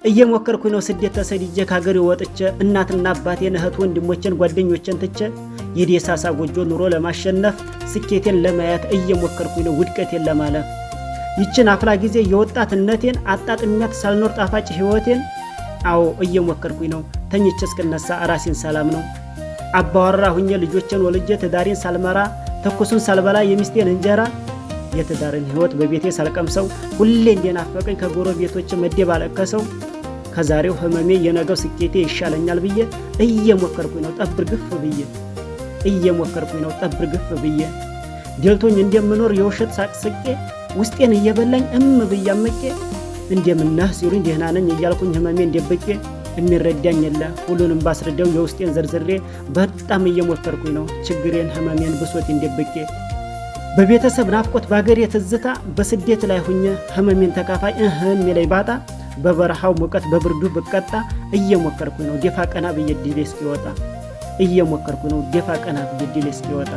እየሞከርኩኝ ነው ስደት ተሰድጄ ከሀገሬ ወጥቼ እናትና አባቴን እህት ወንድሞቼን ጓደኞቼን ትቼ የደሳሳ ጎጆ ኑሮ ለማሸነፍ ስኬቴን ለማየት እየሞከርኩኝ ነው ውድቀቴን ለማለፍ ይችን አፍላ ጊዜ የወጣትነቴን አጣጥሚያት ሳልኖር ጣፋጭ ህይወቴን አዎ እየሞከርኩኝ ነው ተኝቼ እስክነሳ ራሴን ሰላም ነው አባወራ ሁኜ ልጆቼን ወልጄ ትዳሬን ሳልመራ ተኩሱን ሳልበላ የሚስቴን እንጀራ የትዳርን ህይወት በቤቴ ሳልቀምሰው ሁሌ እንደናፈቀኝ ከጎረቤቶቼ መደባለቀሰው ከዛሬው ህመሜ የነገው ስኬቴ ይሻለኛል ብዬ እየሞከርኩኝ ነው ጠብር ግፍ ብዬ እየሞከርኩኝ ነው ጠብር ግፍ ብዬ ደልቶኝ እንደምኖር የውሸት ሳቅስቄ ውስጤን እየበላኝ ብዬ አመቄ እንደምነህ ሲሉኝ ደህና ነኝ እያልኩኝ ህመሜን ደብቄ የሚረዳኝ የለ ሁሉንም ባስረዳው የውስጤን ዘርዝሬ በጣም እየሞከርኩኝ ነው ችግሬን ህመሜን ብሶቴን ደብቄ በቤተሰብ ናፍቆት ባገሬ ትዝታ በስደት ላይ ሁኜ ህመሜን ተካፋይ የሚለኝ ባጣ በበረሃው ሙቀት በብርዱ ብቀጣ እየሞከርኩኝ ነው ደፋ ቀና ብዬ ድሌ እስኪወጣ እየሞከርኩኝ ነው ደፋ ቀና ብዬ ድሌ እስኪወጣ